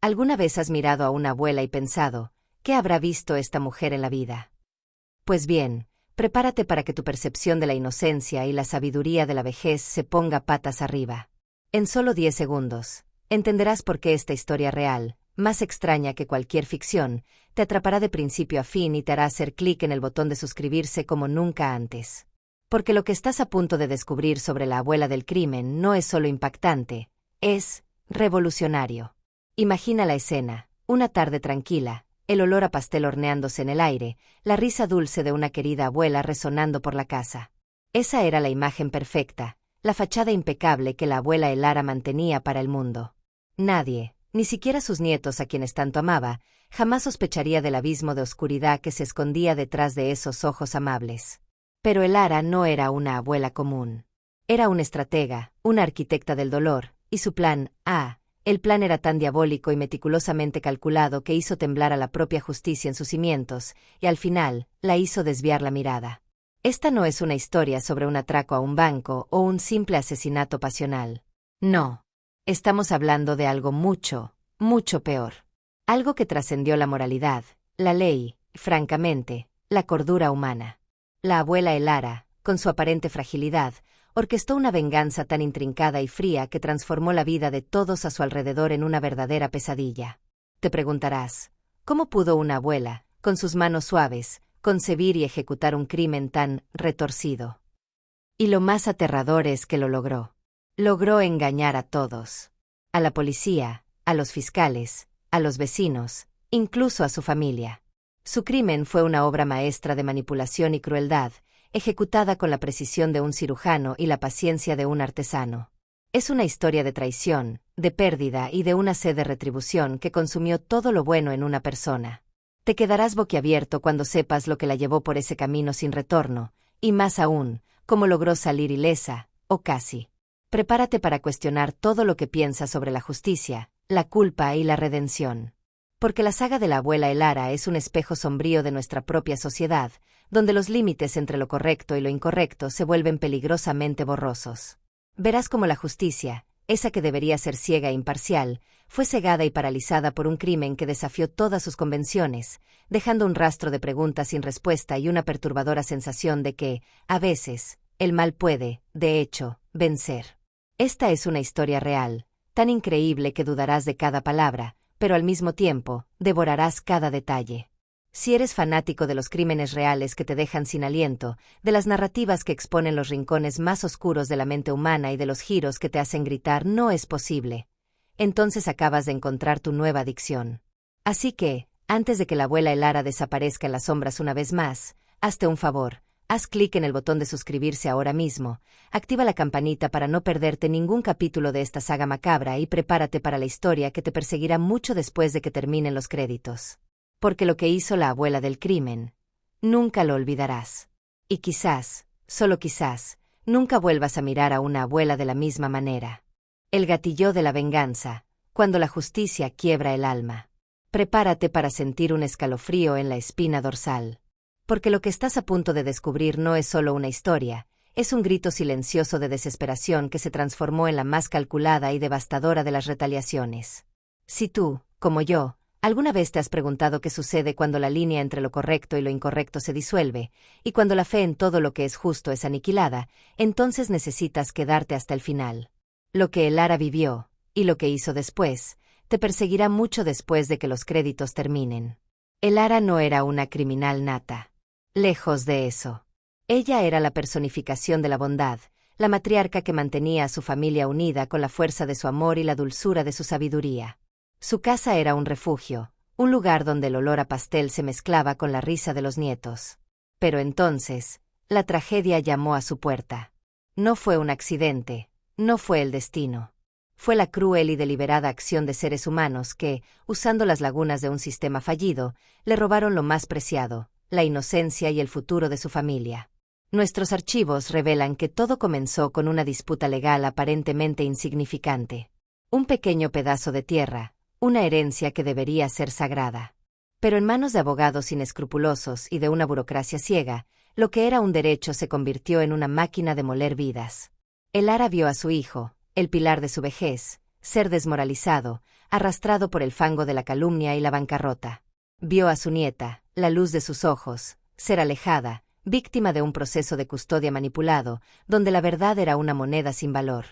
¿Alguna vez has mirado a una abuela y pensado, ¿qué habrá visto esta mujer en la vida? Pues bien, prepárate para que tu percepción de la inocencia y la sabiduría de la vejez se ponga patas arriba. En solo 10 segundos, entenderás por qué esta historia real, más extraña que cualquier ficción, te atrapará de principio a fin y te hará hacer clic en el botón de suscribirse como nunca antes. Porque lo que estás a punto de descubrir sobre la abuela del crimen no es solo impactante, es revolucionario. Imagina la escena, una tarde tranquila, el olor a pastel horneándose en el aire, la risa dulce de una querida abuela resonando por la casa. Esa era la imagen perfecta, la fachada impecable que la abuela Elara mantenía para el mundo. Nadie, ni siquiera sus nietos a quienes tanto amaba, jamás sospecharía del abismo de oscuridad que se escondía detrás de esos ojos amables. Pero Elara no era una abuela común. Era una estratega, una arquitecta del dolor, y su plan, el plan era tan diabólico y meticulosamente calculado que hizo temblar a la propia justicia en sus cimientos, y al final, la hizo desviar la mirada. Esta no es una historia sobre un atraco a un banco o un simple asesinato pasional. No. Estamos hablando de algo mucho, mucho peor. Algo que trascendió la moralidad, la ley, y, francamente, la cordura humana. La abuela Elara, con su aparente fragilidad, orquestó una venganza tan intrincada y fría que transformó la vida de todos a su alrededor en una verdadera pesadilla. Te preguntarás, ¿cómo pudo una abuela, con sus manos suaves, concebir y ejecutar un crimen tan retorcido? Y lo más aterrador es que lo logró. Logró engañar a todos. A la policía, a los fiscales, a los vecinos, incluso a su familia. Su crimen fue una obra maestra de manipulación y crueldad, ejecutada con la precisión de un cirujano y la paciencia de un artesano. Es una historia de traición, de pérdida y de una sed de retribución que consumió todo lo bueno en una persona. Te quedarás boquiabierto cuando sepas lo que la llevó por ese camino sin retorno, y más aún, cómo logró salir ilesa, o casi. Prepárate para cuestionar todo lo que piensas sobre la justicia, la culpa y la redención. Porque la saga de la abuela Elara es un espejo sombrío de nuestra propia sociedad, donde los límites entre lo correcto y lo incorrecto se vuelven peligrosamente borrosos. Verás cómo la justicia, esa que debería ser ciega e imparcial, fue cegada y paralizada por un crimen que desafió todas sus convenciones, dejando un rastro de preguntas sin respuesta y una perturbadora sensación de que, a veces, el mal puede, de hecho, vencer. Esta es una historia real, tan increíble que dudarás de cada palabra, pero al mismo tiempo, devorarás cada detalle. Si eres fanático de los crímenes reales que te dejan sin aliento, de las narrativas que exponen los rincones más oscuros de la mente humana y de los giros que te hacen gritar "no es posible", entonces acabas de encontrar tu nueva adicción. Así que, antes de que la abuela Elara desaparezca en las sombras una vez más, hazte un favor, haz clic en el botón de suscribirse ahora mismo, activa la campanita para no perderte ningún capítulo de esta saga macabra y prepárate para la historia que te perseguirá mucho después de que terminen los créditos. Porque lo que hizo la abuela del crimen, nunca lo olvidarás. Y quizás, solo quizás, nunca vuelvas a mirar a una abuela de la misma manera. El gatillo de la venganza, cuando la justicia quiebra el alma. Prepárate para sentir un escalofrío en la espina dorsal. Porque lo que estás a punto de descubrir no es solo una historia, es un grito silencioso de desesperación que se transformó en la más calculada y devastadora de las retaliaciones. Si tú, como yo, ¿alguna vez te has preguntado qué sucede cuando la línea entre lo correcto y lo incorrecto se disuelve, y cuando la fe en todo lo que es justo es aniquilada? Entonces necesitas quedarte hasta el final. Lo que Elara vivió, y lo que hizo después, te perseguirá mucho después de que los créditos terminen. Elara no era una criminal nata. Lejos de eso. Ella era la personificación de la bondad, la matriarca que mantenía a su familia unida con la fuerza de su amor y la dulzura de su sabiduría. Su casa era un refugio, un lugar donde el olor a pastel se mezclaba con la risa de los nietos. Pero entonces, la tragedia llamó a su puerta. No fue un accidente, no fue el destino. Fue la cruel y deliberada acción de seres humanos que, usando las lagunas de un sistema fallido, le robaron lo más preciado, la inocencia y el futuro de su familia. Nuestros archivos revelan que todo comenzó con una disputa legal aparentemente insignificante. Un pequeño pedazo de tierra, una herencia que debería ser sagrada. Pero en manos de abogados inescrupulosos y de una burocracia ciega, lo que era un derecho se convirtió en una máquina de moler vidas. Elara vio a su hijo, el pilar de su vejez, ser desmoralizado, arrastrado por el fango de la calumnia y la bancarrota. Vio a su nieta, la luz de sus ojos, ser alejada, víctima de un proceso de custodia manipulado, donde la verdad era una moneda sin valor.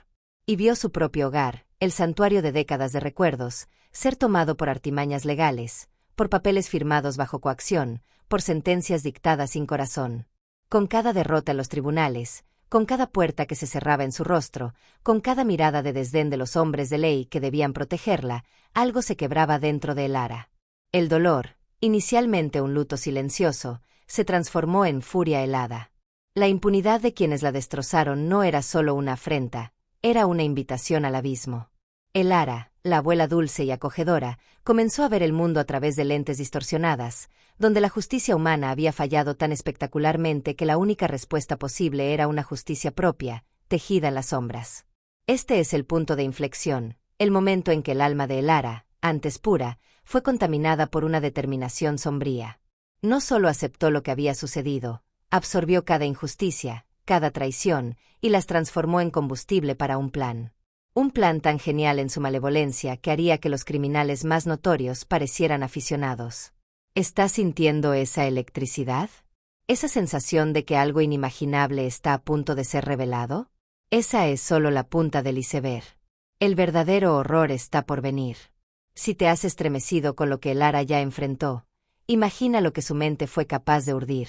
Y vio su propio hogar, el santuario de décadas de recuerdos, ser tomado por artimañas legales, por papeles firmados bajo coacción, por sentencias dictadas sin corazón. Con cada derrota en los tribunales, con cada puerta que se cerraba en su rostro, con cada mirada de desdén de los hombres de ley que debían protegerla, algo se quebraba dentro de Elara. El dolor, inicialmente un luto silencioso, se transformó en furia helada. La impunidad de quienes la destrozaron no era solo una afrenta, era una invitación al abismo. Elara, la abuela dulce y acogedora, comenzó a ver el mundo a través de lentes distorsionadas, donde la justicia humana había fallado tan espectacularmente que la única respuesta posible era una justicia propia, tejida en las sombras. Este es el punto de inflexión, el momento en que el alma de Elara, antes pura, fue contaminada por una determinación sombría. No solo aceptó lo que había sucedido, absorbió cada injusticia, cada traición, y las transformó en combustible para un plan. Un plan tan genial en su malevolencia que haría que los criminales más notorios parecieran aficionados. ¿Estás sintiendo esa electricidad? ¿Esa sensación de que algo inimaginable está a punto de ser revelado? Esa es solo la punta del iceberg. El verdadero horror está por venir. Si te has estremecido con lo que Elara ya enfrentó, imagina lo que su mente fue capaz de urdir.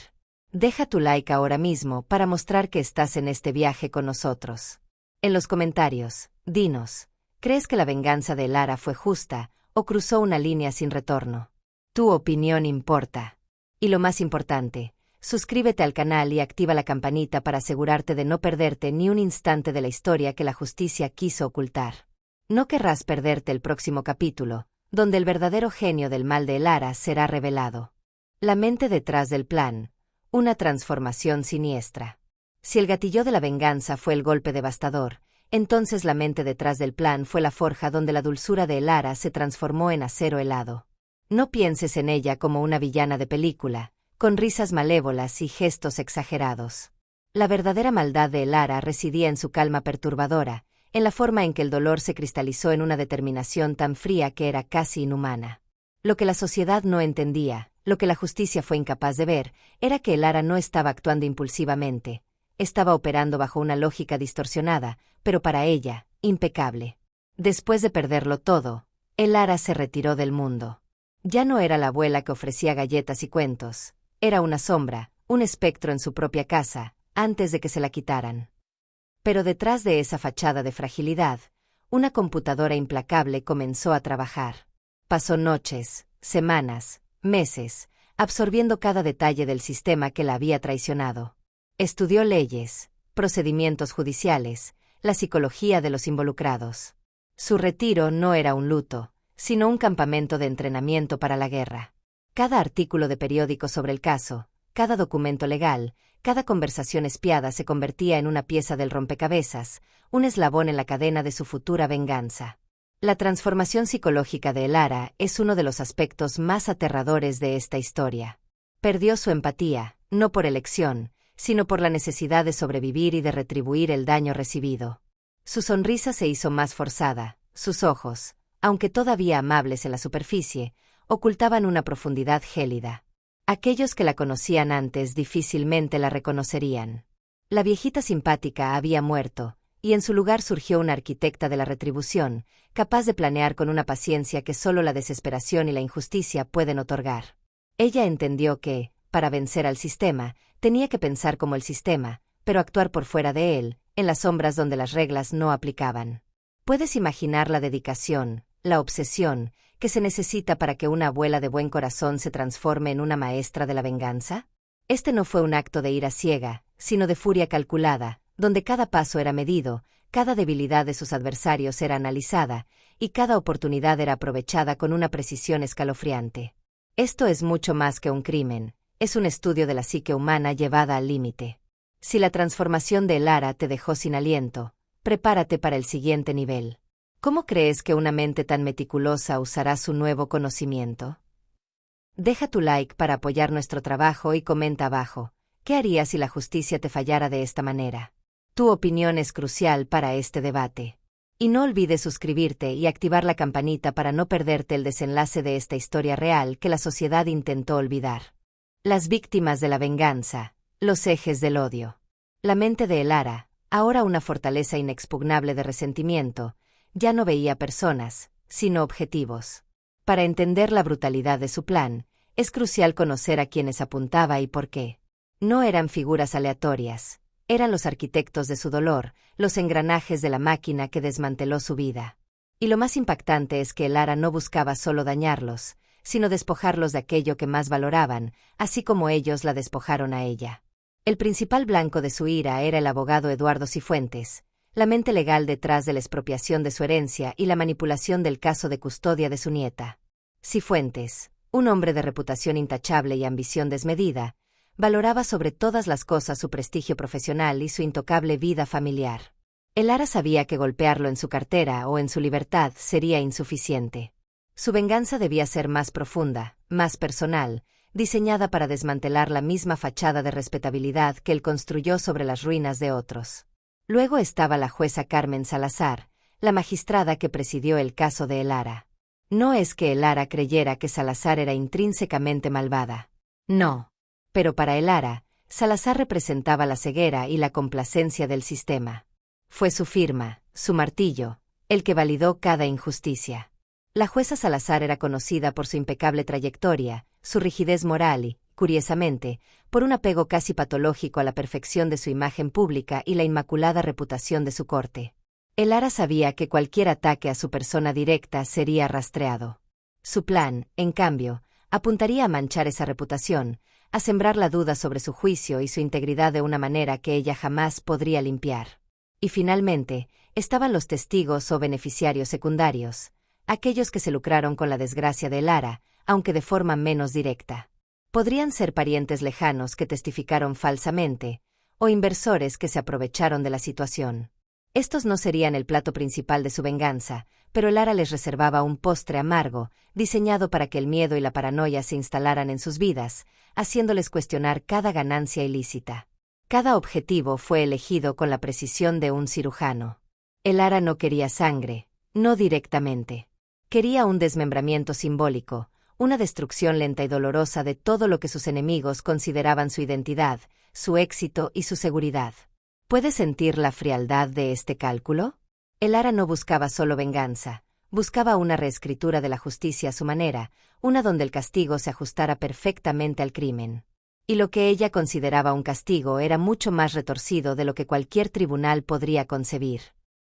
Deja tu like ahora mismo para mostrar que estás en este viaje con nosotros. En los comentarios, dinos, ¿crees que la venganza de Elara fue justa o cruzó una línea sin retorno? Tu opinión importa. Y lo más importante, suscríbete al canal y activa la campanita para asegurarte de no perderte ni un instante de la historia que la justicia quiso ocultar. No querrás perderte el próximo capítulo, donde el verdadero genio del mal de Elara será revelado. La mente detrás del plan, una transformación siniestra. Si el gatillo de la venganza fue el golpe devastador, entonces la mente detrás del plan fue la forja donde la dulzura de Elara se transformó en acero helado. No pienses en ella como una villana de película, con risas malévolas y gestos exagerados. La verdadera maldad de Elara residía en su calma perturbadora, en la forma en que el dolor se cristalizó en una determinación tan fría que era casi inhumana. Lo que la sociedad no entendía, lo que la justicia fue incapaz de ver, era que Elara no estaba actuando impulsivamente. Estaba operando bajo una lógica distorsionada, pero para ella, impecable. Después de perderlo todo, Elara se retiró del mundo. Ya no era la abuela que ofrecía galletas y cuentos, era una sombra, un espectro en su propia casa, antes de que se la quitaran. Pero detrás de esa fachada de fragilidad, una computadora implacable comenzó a trabajar. Pasó noches, semanas, meses, absorbiendo cada detalle del sistema que la había traicionado. Estudió leyes, procedimientos judiciales, la psicología de los involucrados. Su retiro no era un luto, sino un campamento de entrenamiento para la guerra. Cada artículo de periódico sobre el caso, cada documento legal, cada conversación espiada se convertía en una pieza del rompecabezas, un eslabón en la cadena de su futura venganza. La transformación psicológica de Elara es uno de los aspectos más aterradores de esta historia. Perdió su empatía, no por elección, sino por la necesidad de sobrevivir y de retribuir el daño recibido. Su sonrisa se hizo más forzada, sus ojos, aunque todavía amables en la superficie, ocultaban una profundidad gélida. Aquellos que la conocían antes difícilmente la reconocerían. La viejita simpática había muerto, y en su lugar surgió una arquitecta de la retribución, capaz de planear con una paciencia que solo la desesperación y la injusticia pueden otorgar. Ella entendió que, para vencer al sistema, tenía que pensar como el sistema, pero actuar por fuera de él, en las sombras donde las reglas no aplicaban. ¿Puedes imaginar la dedicación, la obsesión, que se necesita para que una abuela de buen corazón se transforme en una maestra de la venganza? Este no fue un acto de ira ciega, sino de furia calculada, donde cada paso era medido, cada debilidad de sus adversarios era analizada, y cada oportunidad era aprovechada con una precisión escalofriante. Esto es mucho más que un crimen, es un estudio de la psique humana llevada al límite. Si la transformación de Elara te dejó sin aliento, prepárate para el siguiente nivel. ¿Cómo crees que una mente tan meticulosa usará su nuevo conocimiento? Deja tu like para apoyar nuestro trabajo y comenta abajo, ¿qué harías si la justicia te fallara de esta manera? Tu opinión es crucial para este debate. Y no olvides suscribirte y activar la campanita para no perderte el desenlace de esta historia real que la sociedad intentó olvidar. Las víctimas de la venganza, los ejes del odio. La mente de Elara, ahora una fortaleza inexpugnable de resentimiento, ya no veía personas, sino objetivos. Para entender la brutalidad de su plan, es crucial conocer a quienes apuntaba y por qué. No eran figuras aleatorias, eran los arquitectos de su dolor, los engranajes de la máquina que desmanteló su vida. Y lo más impactante es que Elara no buscaba solo dañarlos, sino despojarlos de aquello que más valoraban, así como ellos la despojaron a ella. El principal blanco de su ira era el abogado Eduardo Cifuentes, la mente legal detrás de la expropiación de su herencia y la manipulación del caso de custodia de su nieta. Cifuentes, un hombre de reputación intachable y ambición desmedida, valoraba sobre todas las cosas su prestigio profesional y su intocable vida familiar. Elara sabía que golpearlo en su cartera o en su libertad sería insuficiente. Su venganza debía ser más profunda, más personal, diseñada para desmantelar la misma fachada de respetabilidad que él construyó sobre las ruinas de otros. Luego estaba la jueza Carmen Salazar, la magistrada que presidió el caso de Elara. No es que Elara creyera que Salazar era intrínsecamente malvada. No. Pero para Elara, Salazar representaba la ceguera y la complacencia del sistema. Fue su firma, su martillo, el que validó cada injusticia. La jueza Salazar era conocida por su impecable trayectoria, su rigidez moral y, curiosamente, por un apego casi patológico a la perfección de su imagen pública y la inmaculada reputación de su corte. Elara sabía que cualquier ataque a su persona directa sería rastreado. Su plan, en cambio, apuntaría a manchar esa reputación, a sembrar la duda sobre su juicio y su integridad de una manera que ella jamás podría limpiar. Y finalmente, estaban los testigos o beneficiarios secundarios, aquellos que se lucraron con la desgracia de Elara, aunque de forma menos directa. Podrían ser parientes lejanos que testificaron falsamente, o inversores que se aprovecharon de la situación. Estos no serían el plato principal de su venganza, pero Elara les reservaba un postre amargo, diseñado para que el miedo y la paranoia se instalaran en sus vidas, haciéndoles cuestionar cada ganancia ilícita. Cada objetivo fue elegido con la precisión de un cirujano. Elara no quería sangre, no directamente. Quería un desmembramiento simbólico, una destrucción lenta y dolorosa de todo lo que sus enemigos consideraban su identidad, su éxito y su seguridad. ¿Puedes sentir la frialdad de este cálculo? Elara no buscaba solo venganza, buscaba una reescritura de la justicia a su manera, una donde el castigo se ajustara perfectamente al crimen. Y lo que ella consideraba un castigo era mucho más retorcido de lo que cualquier tribunal podría concebir.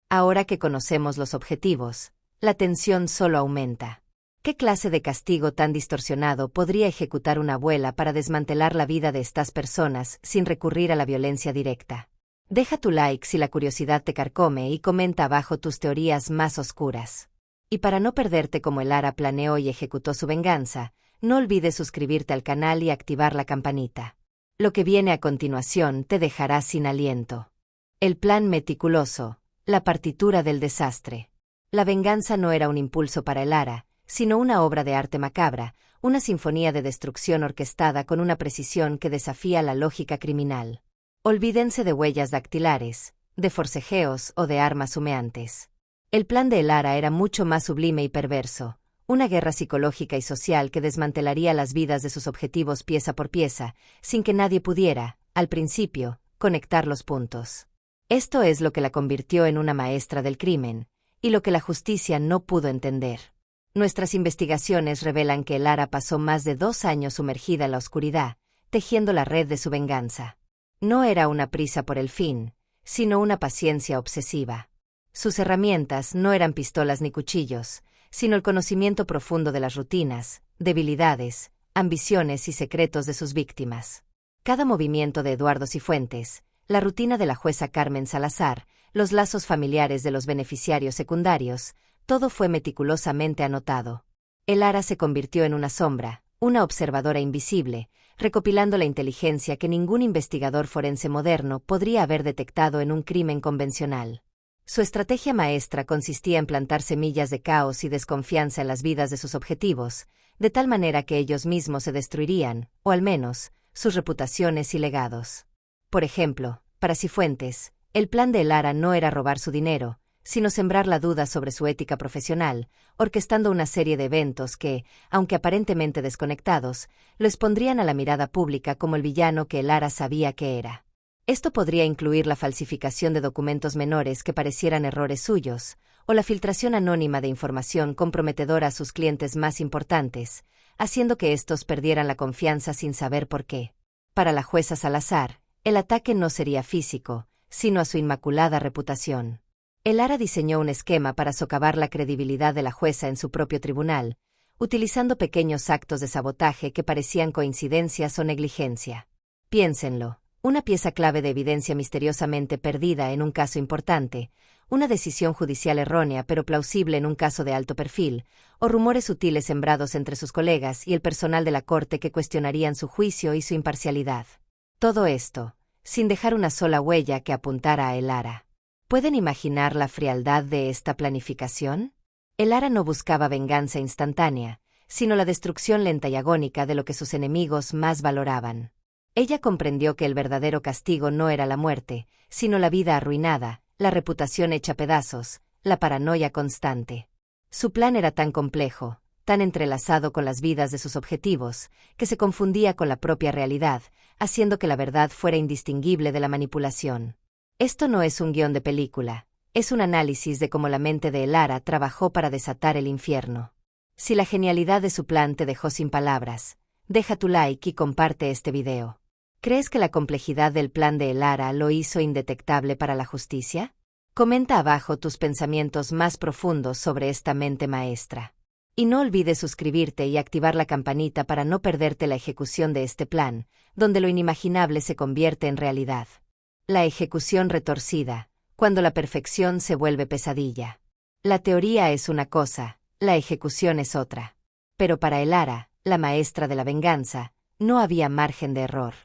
Ahora que conocemos los objetivos, la tensión solo aumenta. ¿Qué clase de castigo tan distorsionado podría ejecutar una abuela para desmantelar la vida de estas personas sin recurrir a la violencia directa? Deja tu like si la curiosidad te carcome y comenta abajo tus teorías más oscuras. Y para no perderte cómo Elara planeó y ejecutó su venganza, no olvides suscribirte al canal y activar la campanita. Lo que viene a continuación te dejará sin aliento. El plan meticuloso, la partitura del desastre. La venganza no era un impulso para Elara, sino una obra de arte macabra, una sinfonía de destrucción orquestada con una precisión que desafía la lógica criminal. Olvídense de huellas dactilares, de forcejeos o de armas humeantes. El plan de Elara era mucho más sublime y perverso, una guerra psicológica y social que desmantelaría las vidas de sus objetivos pieza por pieza, sin que nadie pudiera, al principio, conectar los puntos. Esto es lo que la convirtió en una maestra del crimen, y lo que la justicia no pudo entender. Nuestras investigaciones revelan que Elara pasó más de 2 años sumergida en la oscuridad, tejiendo la red de su venganza. No era una prisa por el fin, sino una paciencia obsesiva. Sus herramientas no eran pistolas ni cuchillos, sino el conocimiento profundo de las rutinas, debilidades, ambiciones y secretos de sus víctimas. Cada movimiento de Eduardo Cifuentes, la rutina de la jueza Carmen Salazar, los lazos familiares de los beneficiarios secundarios, todo fue meticulosamente anotado. Elara se convirtió en una sombra, una observadora invisible, recopilando la inteligencia que ningún investigador forense moderno podría haber detectado en un crimen convencional. Su estrategia maestra consistía en plantar semillas de caos y desconfianza en las vidas de sus objetivos, de tal manera que ellos mismos se destruirían, o al menos, sus reputaciones y legados. Por ejemplo, para Cifuentes, el plan de Elara no era robar su dinero, sino sembrar la duda sobre su ética profesional, orquestando una serie de eventos que, aunque aparentemente desconectados, lo expondrían a la mirada pública como el villano que Lara sabía que era. Esto podría incluir la falsificación de documentos menores que parecieran errores suyos, o la filtración anónima de información comprometedora a sus clientes más importantes, haciendo que estos perdieran la confianza sin saber por qué. Para la jueza Salazar, el ataque no sería físico, sino a su inmaculada reputación. Lara diseñó un esquema para socavar la credibilidad de la jueza en su propio tribunal, utilizando pequeños actos de sabotaje que parecían coincidencias o negligencia. Piénsenlo, una pieza clave de evidencia misteriosamente perdida en un caso importante, una decisión judicial errónea pero plausible en un caso de alto perfil, o rumores sutiles sembrados entre sus colegas y el personal de la corte que cuestionarían su juicio y su imparcialidad. Todo esto, sin dejar una sola huella que apuntara a Lara. ¿Pueden imaginar la frialdad de esta planificación? Lara no buscaba venganza instantánea, sino la destrucción lenta y agónica de lo que sus enemigos más valoraban. Ella comprendió que el verdadero castigo no era la muerte, sino la vida arruinada, la reputación hecha pedazos, la paranoia constante. Su plan era tan complejo, tan entrelazado con las vidas de sus objetivos, que se confundía con la propia realidad, haciendo que la verdad fuera indistinguible de la manipulación. Esto no es un guión de película, es un análisis de cómo la mente de Lara trabajó para desatar el infierno. Si la genialidad de su plan te dejó sin palabras, deja tu like y comparte este video. ¿Crees que la complejidad del plan de Lara lo hizo indetectable para la justicia? Comenta abajo tus pensamientos más profundos sobre esta mente maestra. Y no olvides suscribirte y activar la campanita para no perderte la ejecución de este plan, donde lo inimaginable se convierte en realidad. La ejecución retorcida, cuando la perfección se vuelve pesadilla. La teoría es una cosa, la ejecución es otra. Pero para Lara, la maestra de la venganza, no había margen de error.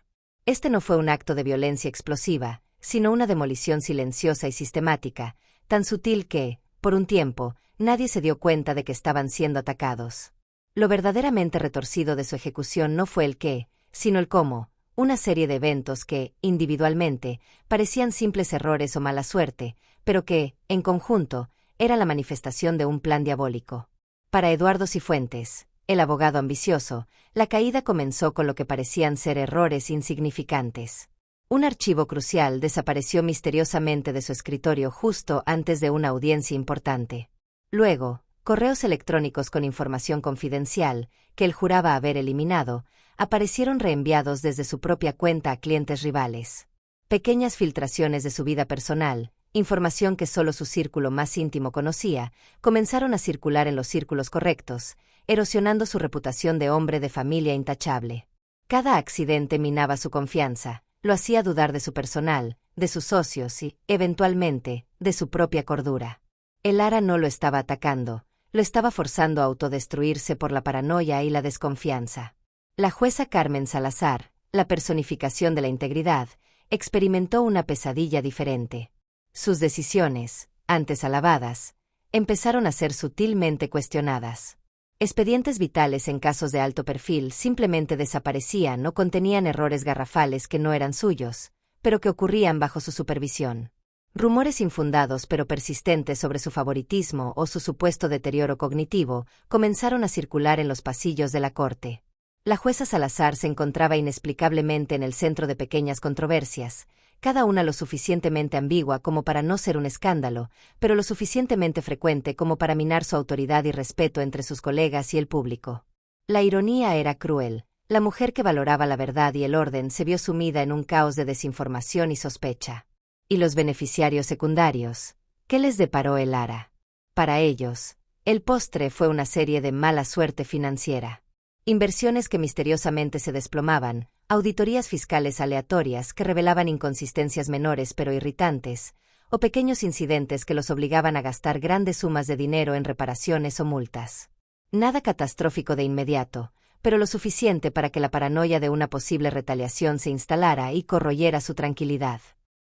Este no fue un acto de violencia explosiva, sino una demolición silenciosa y sistemática, tan sutil que, por un tiempo, nadie se dio cuenta de que estaban siendo atacados. Lo verdaderamente retorcido de su ejecución no fue el qué, sino el cómo. Una serie de eventos que, individualmente, parecían simples errores o mala suerte, pero que, en conjunto, era la manifestación de un plan diabólico. Para Eduardo Cifuentes, el abogado ambicioso, la caída comenzó con lo que parecían ser errores insignificantes. Un archivo crucial desapareció misteriosamente de su escritorio justo antes de una audiencia importante. Luego, correos electrónicos con información confidencial, que él juraba haber eliminado, aparecieron reenviados desde su propia cuenta a clientes rivales. Pequeñas filtraciones de su vida personal, información que solo su círculo más íntimo conocía, comenzaron a circular en los círculos correctos, erosionando su reputación de hombre de familia intachable. Cada accidente minaba su confianza, lo hacía dudar de su personal, de sus socios y, eventualmente, de su propia cordura. Lara no lo estaba atacando, lo estaba forzando a autodestruirse por la paranoia y la desconfianza. La jueza Carmen Salazar, la personificación de la integridad, experimentó una pesadilla diferente. Sus decisiones, antes alabadas, empezaron a ser sutilmente cuestionadas. Expedientes vitales en casos de alto perfil simplemente desaparecían o contenían errores garrafales que no eran suyos, pero que ocurrían bajo su supervisión. Rumores infundados pero persistentes sobre su favoritismo o su supuesto deterioro cognitivo comenzaron a circular en los pasillos de la corte. La jueza Salazar se encontraba inexplicablemente en el centro de pequeñas controversias, cada una lo suficientemente ambigua como para no ser un escándalo, pero lo suficientemente frecuente como para minar su autoridad y respeto entre sus colegas y el público. La ironía era cruel. La mujer que valoraba la verdad y el orden se vio sumida en un caos de desinformación y sospecha. ¿Y los beneficiarios secundarios? ¿Qué les deparó Lara? Para ellos, el postre fue una serie de mala suerte financiera. Inversiones que misteriosamente se desplomaban, auditorías fiscales aleatorias que revelaban inconsistencias menores pero irritantes, o pequeños incidentes que los obligaban a gastar grandes sumas de dinero en reparaciones o multas. Nada catastrófico de inmediato, pero lo suficiente para que la paranoia de una posible retaliación se instalara y corroyera su tranquilidad.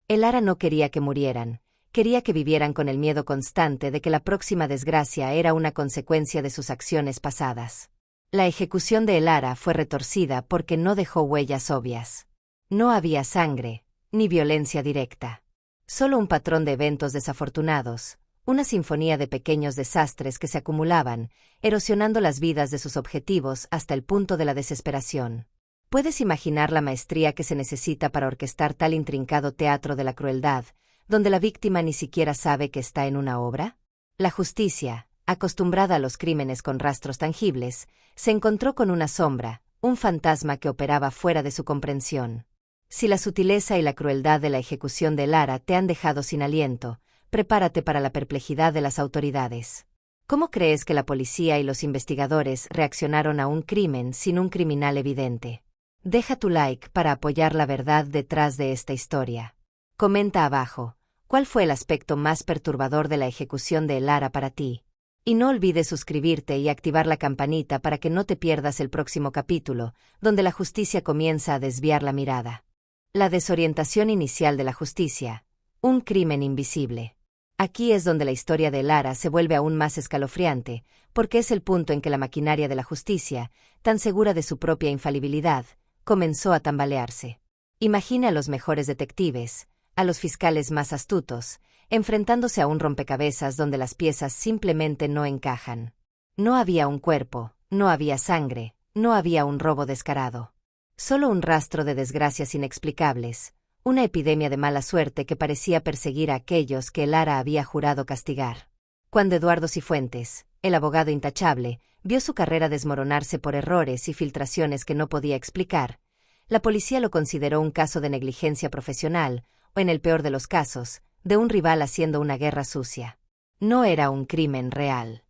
Lara no quería que murieran, quería que vivieran con el miedo constante de que la próxima desgracia era una consecuencia de sus acciones pasadas. La ejecución de Lara fue retorcida porque no dejó huellas obvias. No había sangre, ni violencia directa. Solo un patrón de eventos desafortunados, una sinfonía de pequeños desastres que se acumulaban, erosionando las vidas de sus objetivos hasta el punto de la desesperación. ¿Puedes imaginar la maestría que se necesita para orquestar tal intrincado teatro de la crueldad, donde la víctima ni siquiera sabe que está en una obra? La justicia, acostumbrada a los crímenes con rastros tangibles, se encontró con una sombra, un fantasma que operaba fuera de su comprensión. Si la sutileza y la crueldad de la ejecución de Lara te han dejado sin aliento, prepárate para la perplejidad de las autoridades. ¿Cómo crees que la policía y los investigadores reaccionaron a un crimen sin un criminal evidente? Deja tu like para apoyar la verdad detrás de esta historia. Comenta abajo, ¿cuál fue el aspecto más perturbador de la ejecución de Lara para ti? Y no olvides suscribirte y activar la campanita para que no te pierdas el próximo capítulo, donde la justicia comienza a desviar la mirada. La desorientación inicial de la justicia. Un crimen invisible. Aquí es donde la historia de Lara se vuelve aún más escalofriante, porque es el punto en que la maquinaria de la justicia, tan segura de su propia infalibilidad, comenzó a tambalearse. Imagina a los mejores detectives, a los fiscales más astutos, enfrentándose a un rompecabezas donde las piezas simplemente no encajan. No había un cuerpo, no había sangre, no había un robo descarado. Solo un rastro de desgracias inexplicables, una epidemia de mala suerte que parecía perseguir a aquellos que Lara había jurado castigar. Cuando Eduardo Cifuentes, el abogado intachable, vio su carrera desmoronarse por errores y filtraciones que no podía explicar, la policía lo consideró un caso de negligencia profesional, o en el peor de los casos, de un rival haciendo una guerra sucia. No era un crimen real.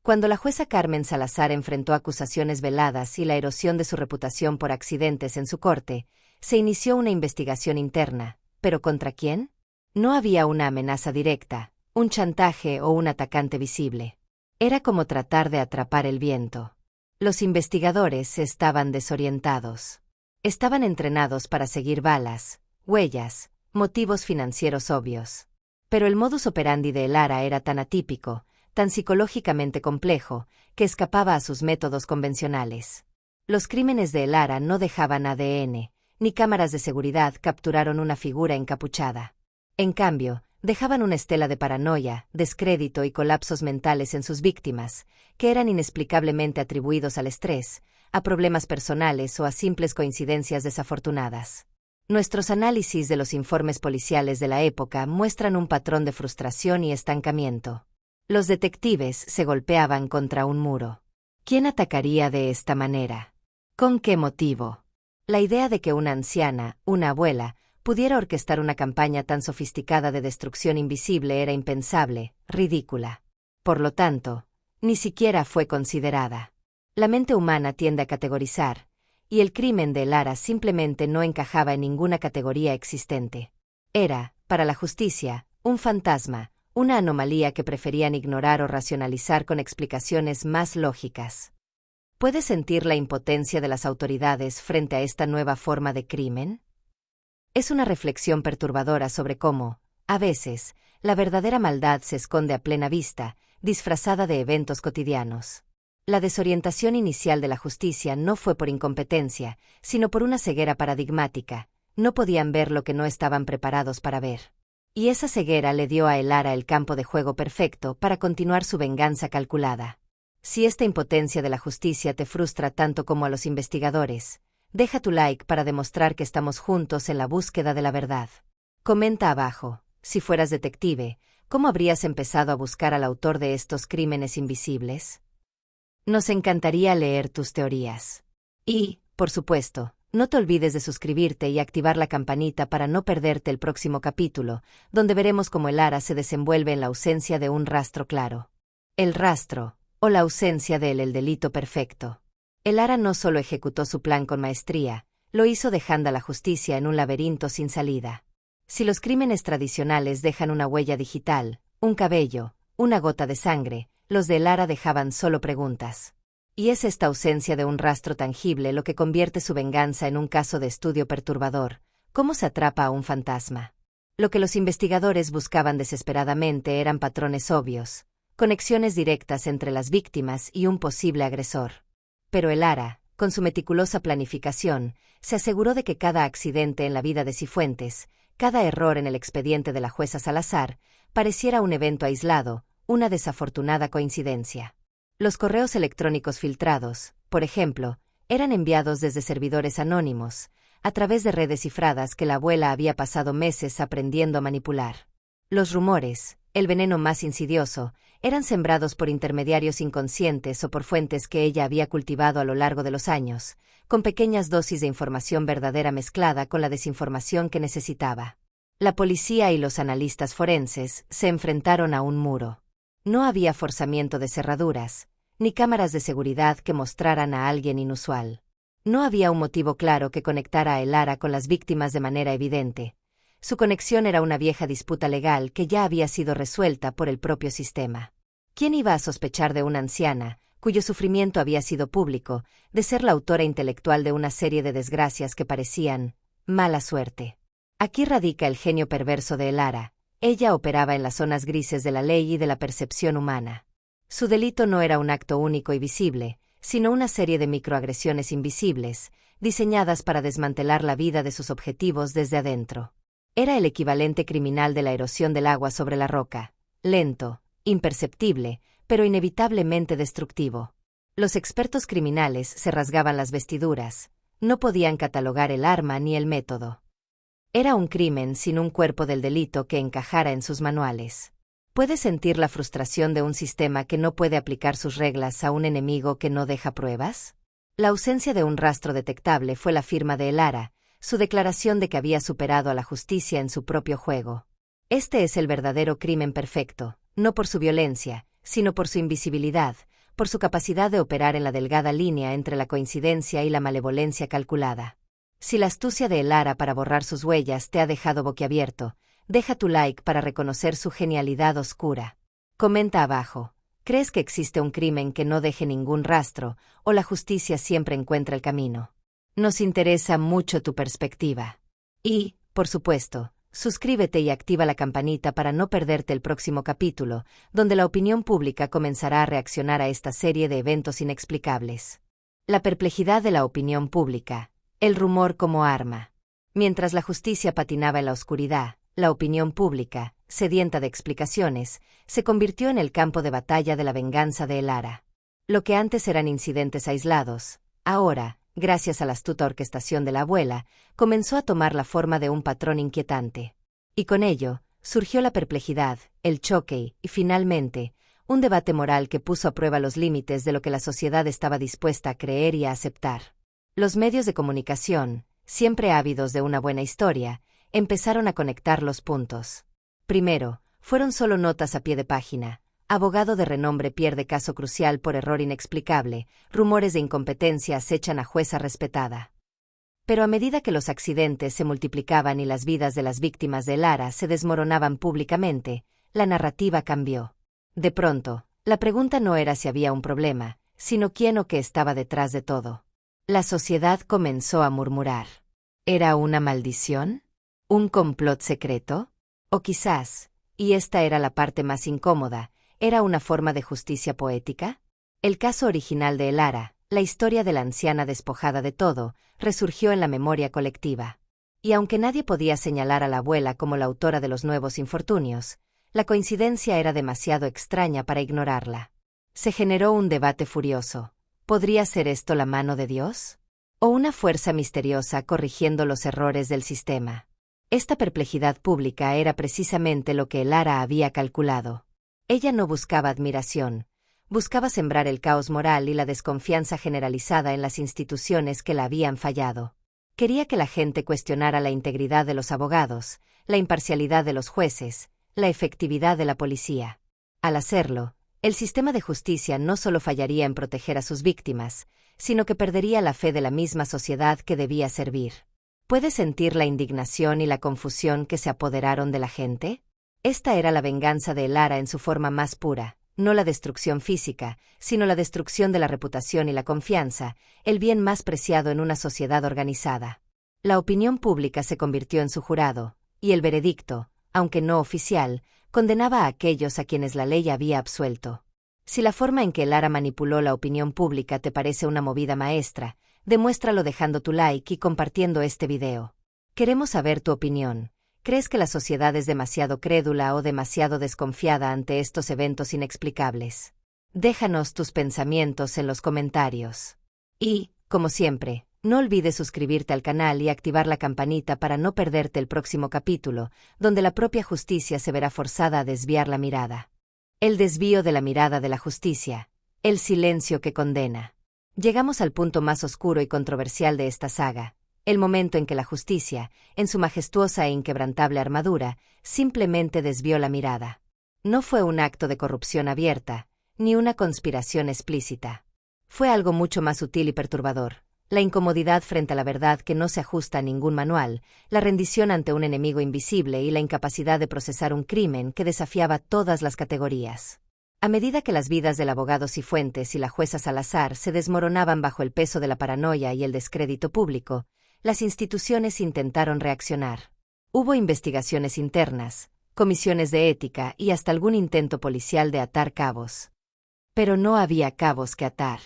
Cuando la jueza Carmen Salazar enfrentó acusaciones veladas y la erosión de su reputación por accidentes en su corte, se inició una investigación interna, ¿pero contra quién? No había una amenaza directa, un chantaje o un atacante visible. Era como tratar de atrapar el viento. Los investigadores estaban desorientados. Estaban entrenados para seguir balas, huellas, motivos financieros obvios. Pero el modus operandi de Lara era tan atípico, tan psicológicamente complejo, que escapaba a sus métodos convencionales. Los crímenes de Lara no dejaban ADN, ni cámaras de seguridad capturaron una figura encapuchada. En cambio, dejaban una estela de paranoia, descrédito y colapsos mentales en sus víctimas, que eran inexplicablemente atribuidos al estrés, a problemas personales o a simples coincidencias desafortunadas. Nuestros análisis de los informes policiales de la época muestran un patrón de frustración y estancamiento. Los detectives se golpeaban contra un muro. ¿Quién atacaría de esta manera? ¿Con qué motivo? La idea de que una anciana, una abuela, pudiera orquestar una campaña tan sofisticada de destrucción invisible era impensable, ridícula. Por lo tanto, ni siquiera fue considerada. La mente humana tiende a categorizar, y el crimen de Lara simplemente no encajaba en ninguna categoría existente. Era, para la justicia, un fantasma, una anomalía que preferían ignorar o racionalizar con explicaciones más lógicas. ¿Puedes sentir la impotencia de las autoridades frente a esta nueva forma de crimen? Es una reflexión perturbadora sobre cómo, a veces, la verdadera maldad se esconde a plena vista, disfrazada de eventos cotidianos. La desorientación inicial de la justicia no fue por incompetencia, sino por una ceguera paradigmática. No podían ver lo que no estaban preparados para ver. Y esa ceguera le dio a Lara el campo de juego perfecto para continuar su venganza calculada. Si esta impotencia de la justicia te frustra tanto como a los investigadores, deja tu like para demostrar que estamos juntos en la búsqueda de la verdad. Comenta abajo, si fueras detective, ¿cómo habrías empezado a buscar al autor de estos crímenes invisibles? Nos encantaría leer tus teorías. Y, por supuesto, no te olvides de suscribirte y activar la campanita para no perderte el próximo capítulo, donde veremos cómo Lara se desenvuelve en la ausencia de un rastro claro. El rastro, o la ausencia de el delito perfecto. Lara no solo ejecutó su plan con maestría, lo hizo dejando a la justicia en un laberinto sin salida. Si los crímenes tradicionales dejan una huella digital, un cabello, una gota de sangre, los de Lara dejaban solo preguntas. Y es esta ausencia de un rastro tangible lo que convierte su venganza en un caso de estudio perturbador. ¿Cómo se atrapa a un fantasma? Lo que los investigadores buscaban desesperadamente eran patrones obvios, conexiones directas entre las víctimas y un posible agresor. Pero Lara, con su meticulosa planificación, se aseguró de que cada accidente en la vida de Cifuentes, cada error en el expediente de la jueza Salazar, pareciera un evento aislado, una desafortunada coincidencia. Los correos electrónicos filtrados, por ejemplo, eran enviados desde servidores anónimos, a través de redes cifradas que la abuela había pasado meses aprendiendo a manipular. Los rumores, el veneno más insidioso, eran sembrados por intermediarios inconscientes o por fuentes que ella había cultivado a lo largo de los años, con pequeñas dosis de información verdadera mezclada con la desinformación que necesitaba. La policía y los analistas forenses se enfrentaron a un muro. No había forzamiento de cerraduras, ni cámaras de seguridad que mostraran a alguien inusual. No había un motivo claro que conectara a Elara con las víctimas de manera evidente. Su conexión era una vieja disputa legal que ya había sido resuelta por el propio sistema. ¿Quién iba a sospechar de una anciana, cuyo sufrimiento había sido público, de ser la autora intelectual de una serie de desgracias que parecían mala suerte? Aquí radica el genio perverso de Elara. Ella operaba en las zonas grises de la ley y de la percepción humana. Su delito no era un acto único y visible, sino una serie de microagresiones invisibles, diseñadas para desmantelar la vida de sus objetivos desde adentro. Era el equivalente criminal de la erosión del agua sobre la roca, lento, imperceptible, pero inevitablemente destructivo. Los expertos criminales se rasgaban las vestiduras, no podían catalogar el arma ni el método. Era un crimen sin un cuerpo del delito que encajara en sus manuales. ¿Puedes sentir la frustración de un sistema que no puede aplicar sus reglas a un enemigo que no deja pruebas? La ausencia de un rastro detectable fue la firma de Elara, su declaración de que había superado a la justicia en su propio juego. Este es el verdadero crimen perfecto, no por su violencia, sino por su invisibilidad, por su capacidad de operar en la delgada línea entre la coincidencia y la malevolencia calculada. Si la astucia de Elara para borrar sus huellas te ha dejado boquiabierto, deja tu like para reconocer su genialidad oscura. Comenta abajo, ¿crees que existe un crimen que no deje ningún rastro, o la justicia siempre encuentra el camino? Nos interesa mucho tu perspectiva. Y, por supuesto, suscríbete y activa la campanita para no perderte el próximo capítulo, donde la opinión pública comenzará a reaccionar a esta serie de eventos inexplicables. La perplejidad de la opinión pública, el rumor como arma. Mientras la justicia patinaba en la oscuridad, la opinión pública, sedienta de explicaciones, se convirtió en el campo de batalla de la venganza de Elara. Lo que antes eran incidentes aislados, ahora, gracias a la astuta orquestación de la abuela, comenzó a tomar la forma de un patrón inquietante. Y con ello, surgió la perplejidad, el choque y, finalmente, un debate moral que puso a prueba los límites de lo que la sociedad estaba dispuesta a creer y a aceptar. Los medios de comunicación, siempre ávidos de una buena historia, empezaron a conectar los puntos. Primero, fueron solo notas a pie de página. Abogado de renombre pierde caso crucial por error inexplicable, rumores de incompetencia acechan a jueza respetada. Pero a medida que los accidentes se multiplicaban y las vidas de las víctimas de Elara se desmoronaban públicamente, la narrativa cambió. De pronto, la pregunta no era si había un problema, sino quién o qué estaba detrás de todo. La sociedad comenzó a murmurar. ¿Era una maldición? ¿Un complot secreto? O quizás, y esta era la parte más incómoda, ¿era una forma de justicia poética? El caso original de Elara, la historia de la anciana despojada de todo, resurgió en la memoria colectiva. Y aunque nadie podía señalar a la abuela como la autora de los nuevos infortunios, la coincidencia era demasiado extraña para ignorarla. Se generó un debate furioso. ¿Podría ser esto la mano de Dios? ¿O una fuerza misteriosa corrigiendo los errores del sistema? Esta perplejidad pública era precisamente lo que Elara había calculado. Ella no buscaba admiración, buscaba sembrar el caos moral y la desconfianza generalizada en las instituciones que la habían fallado. Quería que la gente cuestionara la integridad de los abogados, la imparcialidad de los jueces, la efectividad de la policía. Al hacerlo, el sistema de justicia no solo fallaría en proteger a sus víctimas, sino que perdería la fe de la misma sociedad que debía servir. ¿Puedes sentir la indignación y la confusión que se apoderaron de la gente? Esta era la venganza de Elara en su forma más pura, no la destrucción física, sino la destrucción de la reputación y la confianza, el bien más preciado en una sociedad organizada. La opinión pública se convirtió en su jurado, y el veredicto, aunque no oficial, condenaba a aquellos a quienes la ley había absuelto. Si la forma en que Elara manipuló la opinión pública te parece una movida maestra, demuéstralo dejando tu like y compartiendo este video. Queremos saber tu opinión. ¿Crees que la sociedad es demasiado crédula o demasiado desconfiada ante estos eventos inexplicables? Déjanos tus pensamientos en los comentarios. Y, como siempre, no olvides suscribirte al canal y activar la campanita para no perderte el próximo capítulo, donde la propia justicia se verá forzada a desviar la mirada. El desvío de la mirada de la justicia. El silencio que condena. Llegamos al punto más oscuro y controversial de esta saga, el momento en que la justicia, en su majestuosa e inquebrantable armadura, simplemente desvió la mirada. No fue un acto de corrupción abierta, ni una conspiración explícita. Fue algo mucho más sutil y perturbador, la incomodidad frente a la verdad que no se ajusta a ningún manual, la rendición ante un enemigo invisible y la incapacidad de procesar un crimen que desafiaba todas las categorías. A medida que las vidas del abogado Cifuentes y la jueza Salazar se desmoronaban bajo el peso de la paranoia y el descrédito público, las instituciones intentaron reaccionar. Hubo investigaciones internas, comisiones de ética y hasta algún intento policial de atar cabos. Pero no había cabos que atar.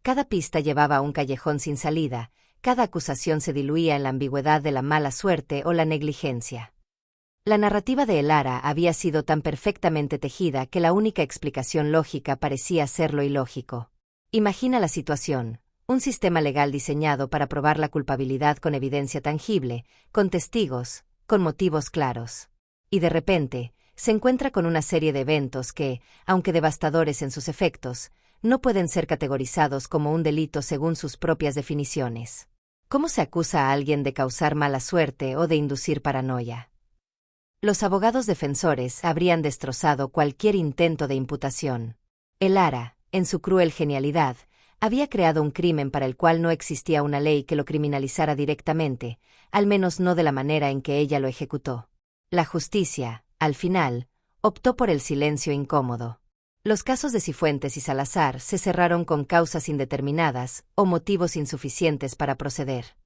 Cada pista llevaba a un callejón sin salida, cada acusación se diluía en la ambigüedad de la mala suerte o la negligencia. La narrativa de Elara había sido tan perfectamente tejida que la única explicación lógica parecía ser lo ilógico. Imagina la situación. Un sistema legal diseñado para probar la culpabilidad con evidencia tangible, con testigos, con motivos claros. Y de repente, se encuentra con una serie de eventos que, aunque devastadores en sus efectos, no pueden ser categorizados como un delito según sus propias definiciones. ¿Cómo se acusa a alguien de causar mala suerte o de inducir paranoia? Los abogados defensores habrían destrozado cualquier intento de imputación. Elara, en su cruel genialidad, había creado un crimen para el cual no existía una ley que lo criminalizara directamente, al menos no de la manera en que ella lo ejecutó. La justicia, al final, optó por el silencio incómodo. Los casos de Cifuentes y Salazar se cerraron con causas indeterminadas o motivos insuficientes para proceder.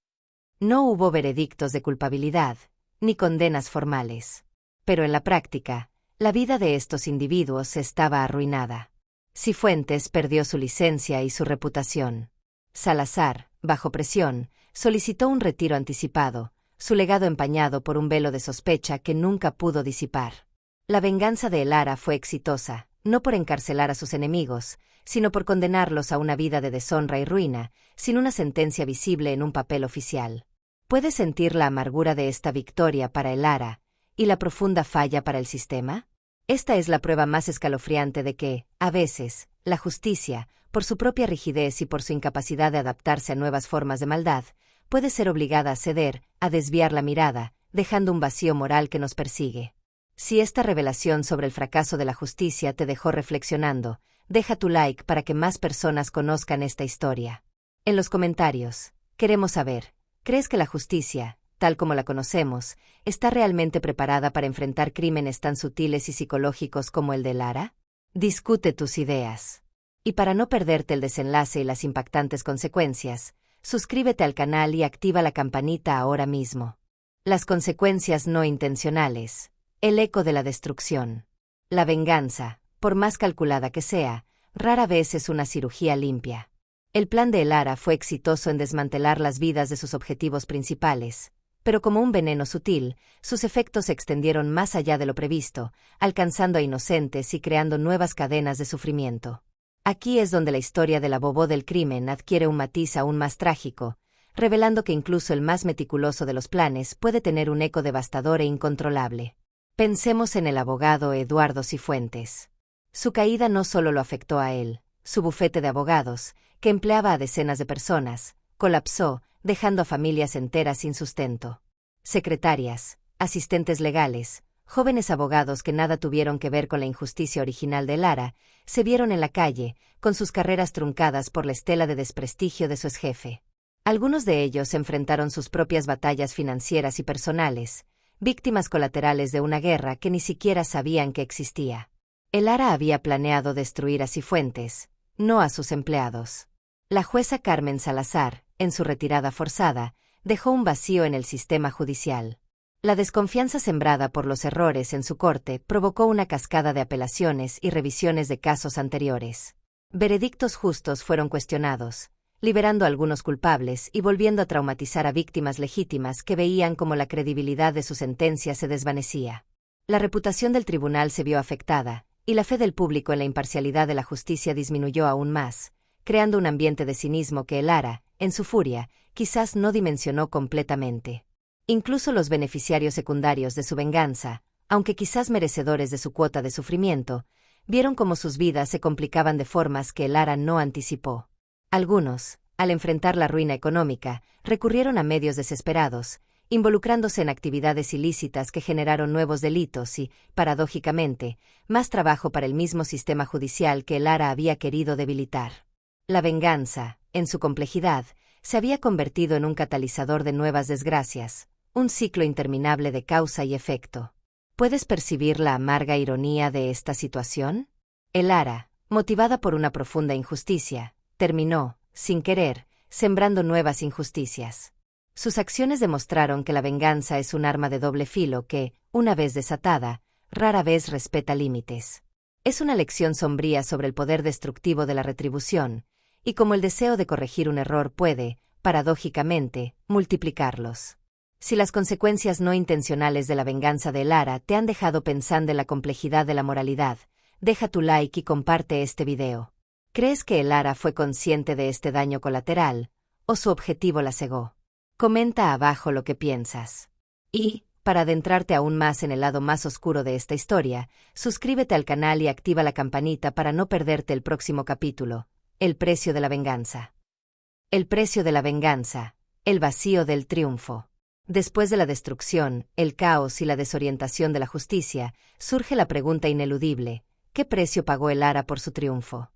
No hubo veredictos de culpabilidad, ni condenas formales. Pero en la práctica, la vida de estos individuos estaba arruinada. Cifuentes perdió su licencia y su reputación. Salazar, bajo presión, solicitó un retiro anticipado, su legado empañado por un velo de sospecha que nunca pudo disipar. La venganza de Elara fue exitosa, no por encarcelar a sus enemigos, sino por condenarlos a una vida de deshonra y ruina, sin una sentencia visible en un papel oficial. ¿Puedes sentir la amargura de esta victoria para Elara y la profunda falla para el sistema? Esta es la prueba más escalofriante de que, a veces, la justicia, por su propia rigidez y por su incapacidad de adaptarse a nuevas formas de maldad, puede ser obligada a ceder, a desviar la mirada, dejando un vacío moral que nos persigue. Si esta revelación sobre el fracaso de la justicia te dejó reflexionando, deja tu like para que más personas conozcan esta historia. En los comentarios, queremos saber, ¿crees que la justicia, tal como la conocemos, está realmente preparada para enfrentar crímenes tan sutiles y psicológicos como el de Elara? Discute tus ideas. Y para no perderte el desenlace y las impactantes consecuencias, suscríbete al canal y activa la campanita ahora mismo. Las consecuencias no intencionales. El eco de la destrucción. La venganza, por más calculada que sea, rara vez es una cirugía limpia. El plan de Elara fue exitoso en desmantelar las vidas de sus objetivos principales, pero como un veneno sutil, sus efectos se extendieron más allá de lo previsto, alcanzando a inocentes y creando nuevas cadenas de sufrimiento. Aquí es donde la historia de la Bobo del crimen adquiere un matiz aún más trágico, revelando que incluso el más meticuloso de los planes puede tener un eco devastador e incontrolable. Pensemos en el abogado Eduardo Cifuentes. Su caída no solo lo afectó a él, su bufete de abogados, que empleaba a decenas de personas, colapsó, dejando a familias enteras sin sustento. Secretarias, asistentes legales, jóvenes abogados que nada tuvieron que ver con la injusticia original de Elara, se vieron en la calle, con sus carreras truncadas por la estela de desprestigio de su exjefe. Algunos de ellos enfrentaron sus propias batallas financieras y personales, víctimas colaterales de una guerra que ni siquiera sabían que existía. Elara había planeado destruir a Cifuentes, no a sus empleados. La jueza Carmen Salazar, en su retirada forzada, dejó un vacío en el sistema judicial. La desconfianza sembrada por los errores en su corte provocó una cascada de apelaciones y revisiones de casos anteriores. Veredictos justos fueron cuestionados, liberando a algunos culpables y volviendo a traumatizar a víctimas legítimas que veían cómo la credibilidad de su sentencia se desvanecía. La reputación del tribunal se vio afectada, y la fe del público en la imparcialidad de la justicia disminuyó aún más, creando un ambiente de cinismo que Lara, en su furia, quizás no dimensionó completamente. Incluso los beneficiarios secundarios de su venganza, aunque quizás merecedores de su cuota de sufrimiento, vieron cómo sus vidas se complicaban de formas que Lara no anticipó. Algunos, al enfrentar la ruina económica, recurrieron a medios desesperados, involucrándose en actividades ilícitas que generaron nuevos delitos y, paradójicamente, más trabajo para el mismo sistema judicial que Lara había querido debilitar. La venganza, en su complejidad, se había convertido en un catalizador de nuevas desgracias, un ciclo interminable de causa y efecto. ¿Puedes percibir la amarga ironía de esta situación? Lara, motivada por una profunda injusticia, terminó, sin querer, sembrando nuevas injusticias. Sus acciones demostraron que la venganza es un arma de doble filo que, una vez desatada, rara vez respeta límites. Es una lección sombría sobre el poder destructivo de la retribución, y cómo el deseo de corregir un error puede, paradójicamente, multiplicarlos. Si las consecuencias no intencionales de la venganza de Lara te han dejado pensando en la complejidad de la moralidad, deja tu like y comparte este video. ¿Crees que Lara fue consciente de este daño colateral, o su objetivo la cegó? Comenta abajo lo que piensas. Y, para adentrarte aún más en el lado más oscuro de esta historia, suscríbete al canal y activa la campanita para no perderte el próximo capítulo, El precio de la venganza. El precio de la venganza, el vacío del triunfo. Después de la destrucción, el caos y la desorientación de la justicia, surge la pregunta ineludible: ¿qué precio pagó Lara por su triunfo?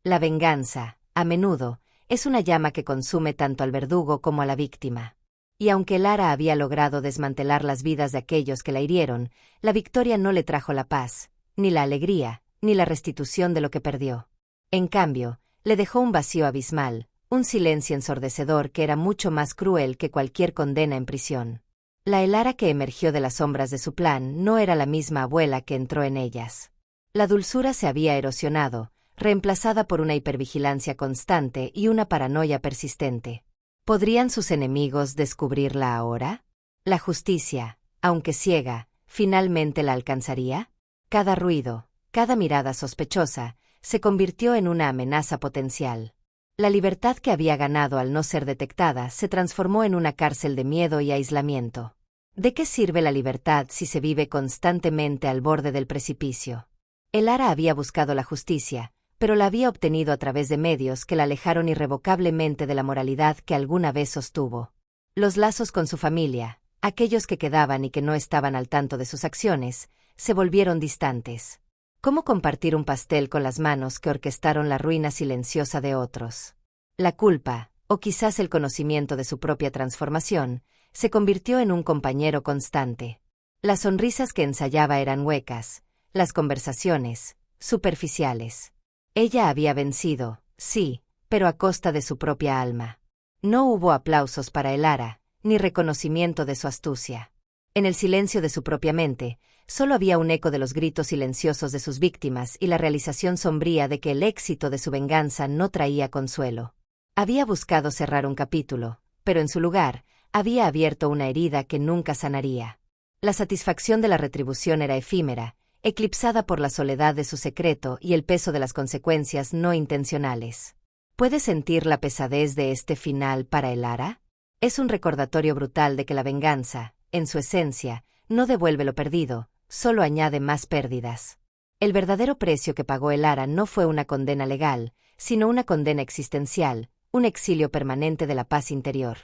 La venganza, a menudo, es una llama que consume tanto al verdugo como a la víctima. Y aunque Lara había logrado desmantelar las vidas de aquellos que la hirieron, la victoria no le trajo la paz, ni la alegría, ni la restitución de lo que perdió. En cambio, le dejó un vacío abismal, un silencio ensordecedor que era mucho más cruel que cualquier condena en prisión. La Lara que emergió de las sombras de su plan no era la misma abuela que entró en ellas. La dulzura se había erosionado, reemplazada por una hipervigilancia constante y una paranoia persistente. ¿Podrían sus enemigos descubrirla ahora? La justicia, aunque ciega, finalmente la alcanzaría. Cada ruido, cada mirada sospechosa, se convirtió en una amenaza potencial. La libertad que había ganado al no ser detectada se transformó en una cárcel de miedo y aislamiento. ¿De qué sirve la libertad si se vive constantemente al borde del precipicio? Lara había buscado la justicia, pero la había obtenido a través de medios que la alejaron irrevocablemente de la moralidad que alguna vez sostuvo. Los lazos con su familia, aquellos que quedaban y que no estaban al tanto de sus acciones, se volvieron distantes. ¿Cómo compartir un pastel con las manos que orquestaron la ruina silenciosa de otros? La culpa, o quizás el conocimiento de su propia transformación, se convirtió en un compañero constante. Las sonrisas que ensayaba eran huecas, las conversaciones, superficiales. Ella había vencido, sí, pero a costa de su propia alma. No hubo aplausos para Lara, ni reconocimiento de su astucia. En el silencio de su propia mente, solo había un eco de los gritos silenciosos de sus víctimas y la realización sombría de que el éxito de su venganza no traía consuelo. Había buscado cerrar un capítulo, pero en su lugar, había abierto una herida que nunca sanaría. La satisfacción de la retribución era efímera, eclipsada por la soledad de su secreto y el peso de las consecuencias no intencionales. ¿Puedes sentir la pesadez de este final para Lara? Es un recordatorio brutal de que la venganza, en su esencia, no devuelve lo perdido, solo añade más pérdidas. El verdadero precio que pagó Lara no fue una condena legal, sino una condena existencial, un exilio permanente de la paz interior.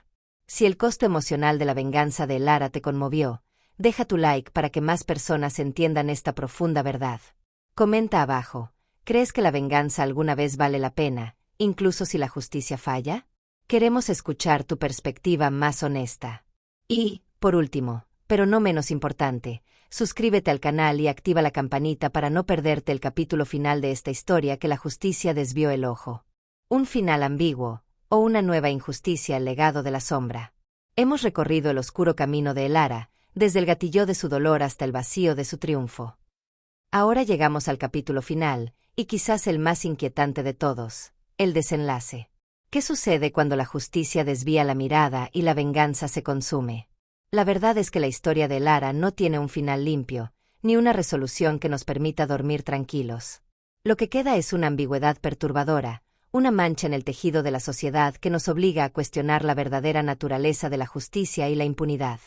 Si el costo emocional de la venganza de Lara te conmovió, deja tu like para que más personas entiendan esta profunda verdad. Comenta abajo, ¿crees que la venganza alguna vez vale la pena, incluso si la justicia falla? Queremos escuchar tu perspectiva más honesta. Y, por último, pero no menos importante, suscríbete al canal y activa la campanita para no perderte el capítulo final de esta historia que la justicia desvió el ojo. Un final ambiguo, o una nueva injusticia al legado de la sombra. Hemos recorrido el oscuro camino de Lara, desde el gatillo de su dolor hasta el vacío de su triunfo. Ahora llegamos al capítulo final, y quizás el más inquietante de todos, el desenlace. ¿Qué sucede cuando la justicia desvía la mirada y la venganza se consume? La verdad es que la historia de Lara no tiene un final limpio, ni una resolución que nos permita dormir tranquilos. Lo que queda es una ambigüedad perturbadora, una mancha en el tejido de la sociedad que nos obliga a cuestionar la verdadera naturaleza de la justicia y la impunidad.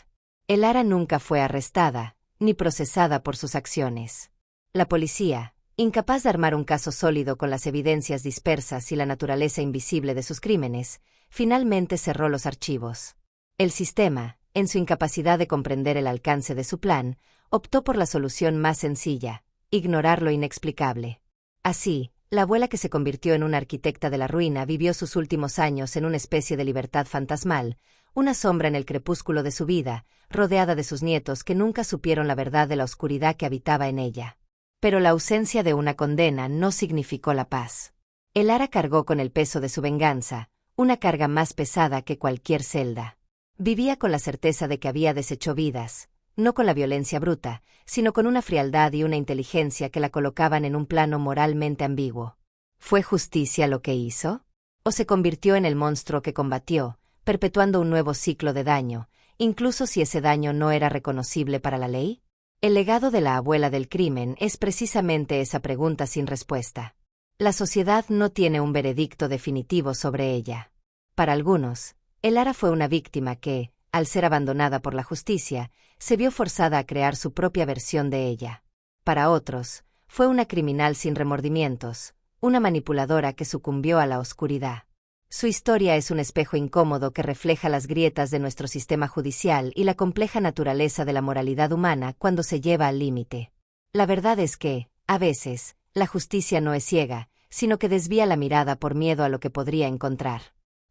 Lara nunca fue arrestada, ni procesada por sus acciones. La policía, incapaz de armar un caso sólido con las evidencias dispersas y la naturaleza invisible de sus crímenes, finalmente cerró los archivos. El sistema, en su incapacidad de comprender el alcance de su plan, optó por la solución más sencilla: ignorar lo inexplicable. Así, la abuela que se convirtió en una arquitecta de la ruina vivió sus últimos años en una especie de libertad fantasmal, una sombra en el crepúsculo de su vida, rodeada de sus nietos que nunca supieron la verdad de la oscuridad que habitaba en ella. Pero la ausencia de una condena no significó la paz. Lara cargó con el peso de su venganza, una carga más pesada que cualquier celda. Vivía con la certeza de que había deshecho vidas, no con la violencia bruta, sino con una frialdad y una inteligencia que la colocaban en un plano moralmente ambiguo. ¿Fue justicia lo que hizo? ¿O se convirtió en el monstruo que combatió, perpetuando un nuevo ciclo de daño, incluso si ese daño no era reconocible para la ley? El legado de la abuela del crimen es precisamente esa pregunta sin respuesta. La sociedad no tiene un veredicto definitivo sobre ella. Para algunos, Lara fue una víctima que, al ser abandonada por la justicia, se vio forzada a crear su propia versión de ella. Para otros, fue una criminal sin remordimientos, una manipuladora que sucumbió a la oscuridad. Su historia es un espejo incómodo que refleja las grietas de nuestro sistema judicial y la compleja naturaleza de la moralidad humana cuando se lleva al límite. La verdad es que, a veces, la justicia no es ciega, sino que desvía la mirada por miedo a lo que podría encontrar.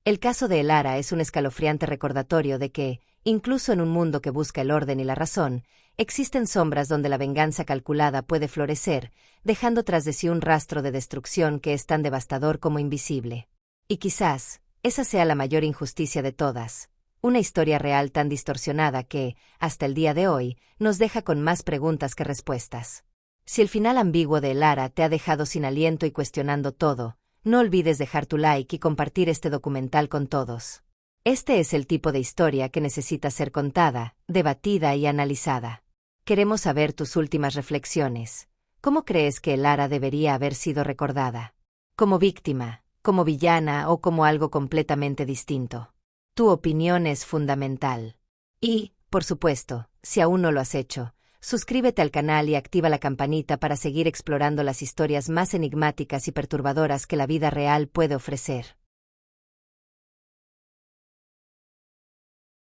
El caso de Lara es un escalofriante recordatorio de que, incluso en un mundo que busca el orden y la razón, existen sombras donde la venganza calculada puede florecer, dejando tras de sí un rastro de destrucción que es tan devastador como invisible. Y quizás, esa sea la mayor injusticia de todas, una historia real tan distorsionada que, hasta el día de hoy, nos deja con más preguntas que respuestas. Si el final ambiguo de Lara te ha dejado sin aliento y cuestionando todo, no olvides dejar tu like y compartir este documental con todos. Este es el tipo de historia que necesita ser contada, debatida y analizada. Queremos saber tus últimas reflexiones. ¿Cómo crees que Lara debería haber sido recordada? ¿Como víctima, como villana o como algo completamente distinto? Tu opinión es fundamental. Y, por supuesto, si aún no lo has hecho, suscríbete al canal y activa la campanita para seguir explorando las historias más enigmáticas y perturbadoras que la vida real puede ofrecer.